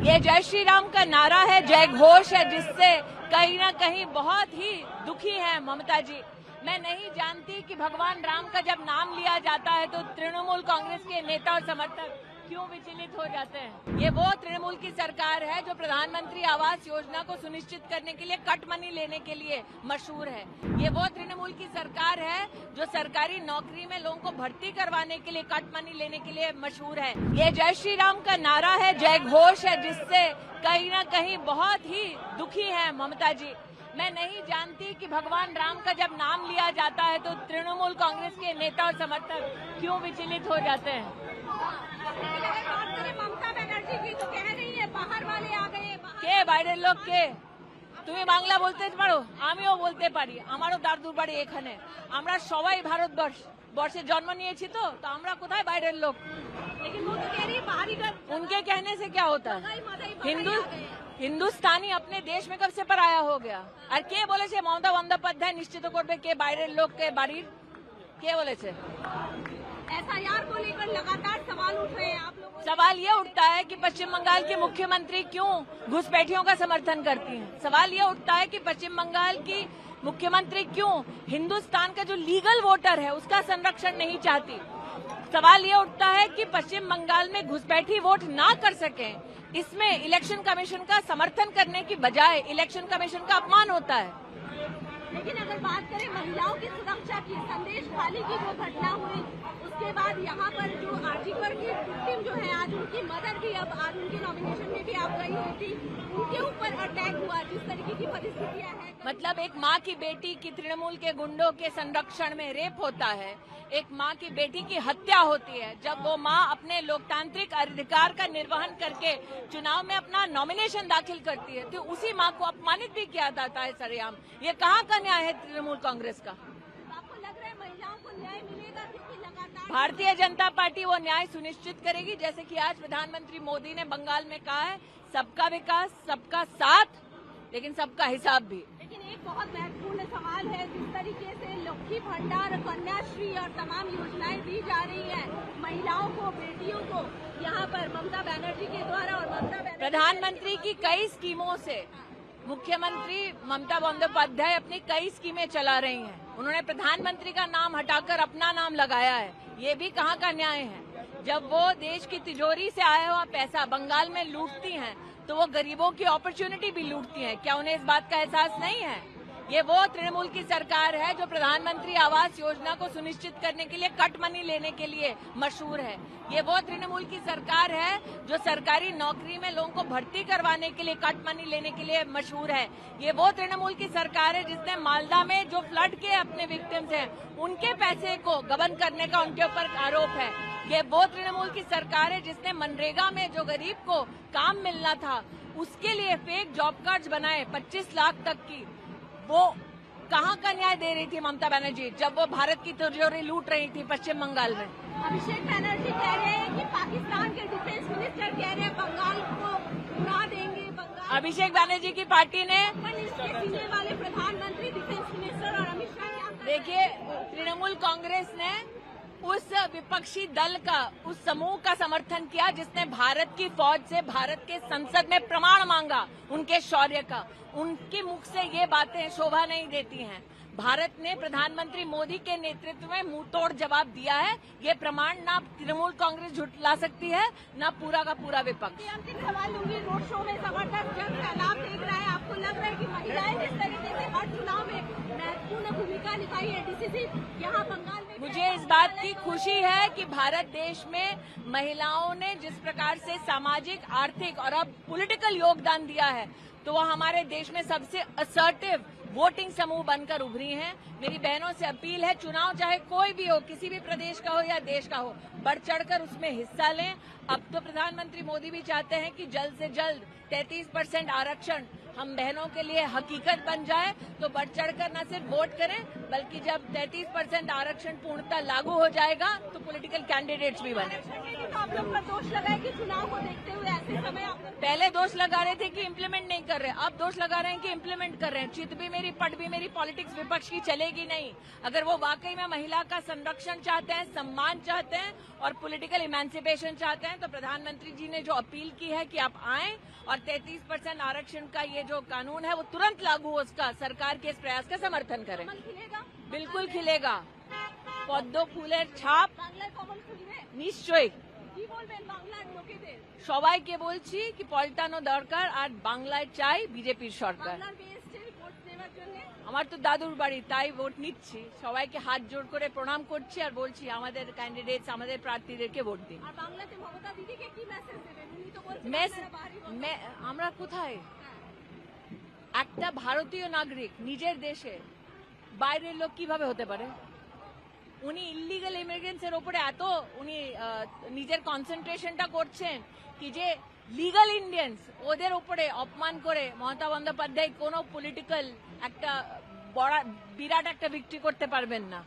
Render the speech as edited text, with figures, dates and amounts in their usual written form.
ये जय श्री राम का नारा है, जय घोष है, जिससे कहीं ना कहीं बहुत ही दुखी है ममता जी। मैं नहीं जानती कि भगवान राम का जब नाम लिया जाता है तो तृणमूल कांग्रेस के नेता और समर्थक क्यों विचलित हो जाते हैं। ये वो तृणमूल की सरकार है जो प्रधानमंत्री आवास योजना को सुनिश्चित करने के लिए कट मनी लेने के लिए मशहूर है। ये वो तृणमूल की सरकार है जो सरकारी नौकरी में लोगों को भर्ती करवाने के लिए कट मनी लेने के लिए मशहूर है। ये जय श्री राम का नारा है, जय घोष है, जिससे कहीं ना कहीं बहुत ही दुखी है ममता जी। मैं नहीं जानती कि भगवान राम का जब नाम लिया जाता है तो तृणमूल कांग्रेस के नेता और समर्थक क्यों विचलित हो जाते हैं। ममता बनर्जी की तो कह रही है बाहर वाले आ गए, के বাইরের লোক কে? তুমি বাংলা বলতে পারো, আমিও বলতে পারি, আমারও দাদুর বাড়ি এখানে। আমরা সবাই ভারতবর্ষে জন্ম নিয়েছি, তো আমরা কোথায় বাইরের লোক? लेकिन वो तो कह रही है बाहरी उनके कहने से क्या होता है? हिंदुस्तानी अपने देश में कब से पराया हो गया? और के बोले छे ममता बंदोपाध्याय निश्चित करबे के বাইরের लोक के बाड़ीर? के बोले छे? एसआईआर को लेकर लगातार सवाल उठ रहे हैं आप लोग। सवाल ये उठता है कि पश्चिम बंगाल की मुख्यमंत्री क्यों घुसपैठियों का समर्थन करती हैं। सवाल ये उठता है कि पश्चिम बंगाल की मुख्यमंत्री क्यों हिंदुस्तान का जो लीगल वोटर है उसका संरक्षण नहीं चाहती। सवाल ये उठता है कि पश्चिम बंगाल में घुसपैठी वोट ना कर सके, इसमें इलेक्शन कमीशन का समर्थन करने की बजाय इलेक्शन कमीशन का अपमान होता है। लेकिन अगर बात करें महिलाओं की सुरक्षा की, संदेश खाली की जो घटना हुई उसके बाद यहाँ पर जो आर्टिकल की विक्टिम जो है, आज उनकी मदर भी आज उनके नॉमिनेशन में भी आप गई हुई थी, उनके ऊपर अटैक हुआ, जिस तरीके की परिस्थितियाँ हैं। मतलब एक माँ की बेटी की तृणमूल के गुंडों के संरक्षण में रेप होता है, एक माँ की बेटी की हत्या होती है। जब वो माँ अपने लोकतांत्रिक अधिकार का निर्वहन करके चुनाव में अपना नॉमिनेशन दाखिल करती है तो उसी माँ को अपमानित भी किया जाता है सरेआम। ये कहाँ का न्याय है तृणमूल कांग्रेस का? आपको लग रहा है महिलाओं को न्याय मिलेगा? क्योंकि लगातार भारतीय जनता पार्टी वो न्याय सुनिश्चित करेगी, जैसे कि आज प्रधानमंत्री मोदी ने बंगाल में कहा है, सबका विकास, सबका साथ, लेकिन सबका हिसाब भी। लेकिन एक बहुत महत्वपूर्ण सवाल है, जिस तरीके से लक्ष्मी भंडार, कन्याश्री और तमाम योजनाएं दी जा रही हैं महिलाओं को, बेटियों को, यहाँ पर ममता बनर्जी के द्वारा और प्रधानमंत्री की कई स्कीमों से मुख्यमंत्री ममता बंदोपाध्याय अपनी कई स्कीमें चला रही हैं। उन्होंने प्रधानमंत्री का नाम हटाकर अपना नाम लगाया है। ये भी कहाँ का न्याय है? जब वो देश की तिजोरी से आया हुआ पैसा बंगाल में लूटती हैं तो वो गरीबों की अपॉर्चुनिटी भी लूटती हैं। क्या उन्हें इस बात का एहसास नहीं है? ये वो तृणमूल की सरकार है जो प्रधानमंत्री आवास योजना को सुनिश्चित करने के लिए कट मनी लेने के लिए मशहूर है। ये वो तृणमूल की सरकार है जो सरकारी नौकरी में लोगों को भर्ती करवाने के लिए कट मनी लेने के लिए मशहूर है। ये वो तृणमूल की सरकार है जिसने मालदा में जो फ्लड के अपने विक्टिम्स हैं उनके पैसे को गबन करने का उनके ऊपर आरोप है। ये वो तृणमूल की सरकार है जिसने मनरेगा में जो गरीब को काम मिलना था उसके लिए फेक जॉब कार्ड्स बनाए 25 लाख तक की। वो कहाँ का न्याय दे रही थी ममता बनर्जी जब वो भारत की तिजोरी लूट रही थी पश्चिम बंगाल में? अभिषेक बनर्जी कह रहे हैं कि पाकिस्तान के डिफेंस मिनिस्टर कह रहे हैं बंगाल को उड़ा देंगे। बंगाल अभिषेक बनर्जी की पार्टी ने सीने वाले प्रधानमंत्री, डिफेंस मिनिस्टर और अमित शाह, देखिए तृणमूल कांग्रेस ने उस विपक्षी दल का, उस समूह का समर्थन किया जिसने भारत की फौज से भारत के संसद में प्रमाण मांगा उनके शौर्य का। उनके मुख से ये बातें शोभा नहीं देती हैं। भारत ने प्रधानमंत्री मोदी के नेतृत्व में मुंहतोड़ जवाब दिया है। ये प्रमाण ना तृणमूल कांग्रेस झुठला सकती है ना पूरा का पूरा विपक्ष। अंतिम सवाल लूंगी, रोड शो में जबरदस्त जन सैलाब देख रहा है, आपको लग रहा है कि महिलाएं जिस तरीके से हर चुनाव में महत्वपूर्ण भूमिका निभाई है डीसीसी यहाँ बंगाल में? मुझे इस बात की खुशी है कि भारत देश में महिलाओं ने जिस प्रकार से सामाजिक, आर्थिक और अब पॉलिटिकल योगदान दिया है तो वह हमारे देश में सबसे असर्टिव वोटिंग समूह बनकर उभरी हैं। मेरी बहनों से अपील है, चुनाव चाहे कोई भी हो, किसी भी प्रदेश का हो या देश का हो, बढ़ चढ़कर उसमें हिस्सा लें। अब तो प्रधानमंत्री मोदी भी चाहते हैं कि जल्द से जल्द 33% आरक्षण हम बहनों के लिए हकीकत बन जाए, तो बढ़ चढ़कर न सिर्फ वोट करें बल्कि जब 33% आरक्षण पूर्णतः लागू हो जाएगा तो पॉलिटिकल कैंडिडेट्स भी बने। तो आप लोग पर दोष लगाए कि चुनाव को देखते हुए ऐसे समय आप लोग पहले दोष लगा रहे थे कि इम्प्लीमेंट नहीं कर रहे, अब दोष लगा रहे हैं कि इम्प्लीमेंट कर रहे हैं। चित भी मेरी पट भी मेरी, पॉलिटिक्स विपक्ष की चलेगी नहीं। अगर वो वाकई में महिला का संरक्षण चाहते हैं, सम्मान चाहते हैं और पॉलिटिकल इमेंसिपेशन चाहते हैं, तो प्रधानमंत्री जी ने जो अपील की है कि आप आएं और 33% आरक्षण का ये जो कानून है वो तुरंत लागू हो, उसका सरकार के इस प्रयास का समर्थन करें। कमल खिलेगा, बिल्कुल खिलेगा, पद्म फूलेर छाप বাংলার কমল খুলবে নিশ্চয়ই। কি বলবেন বাংলার লোকেদের? সবাইকে বলছি কি পল্টানো দরকার, আর বাংলায় চাই বিজেপির সরকার। বাংলার বেস্টের ভোট নেওয়ার জন্য আমার তো দাদুর বাড়ি, তাই ভোট নিচ্ছি। সবাইকে হাত জোড় করে প্রণাম করছি আর বলছি আমাদের ক্যান্ডিডেটস, আমাদের প্রার্থীদেরকে ভোট দিন। আর বাংলাতে মমতা দিদিকে কি মেসেজ দেবেন? উনি তো বলছেন মেস আপনারা বাহারি বন্ধ। আমরা কোথায়? একটা ভারতীয় নাগরিক নিজের দেশে বাইরের লোক কিভাবে হতে পারে? উনি ইলিগাল ইমিগ্রেন্টস এর উপরে এত উনি নিজের কনসেন্ট্রেশনটা করছেন কি যে লিগাল ইন্ডিয়ানস ওদের উপরে অপমান করে মমতা বন্দ্যোপাধ্যায় কোনো পলিটিক্যাল একটা বিরাট একটা ভিক্টরি করতে পারবেন না।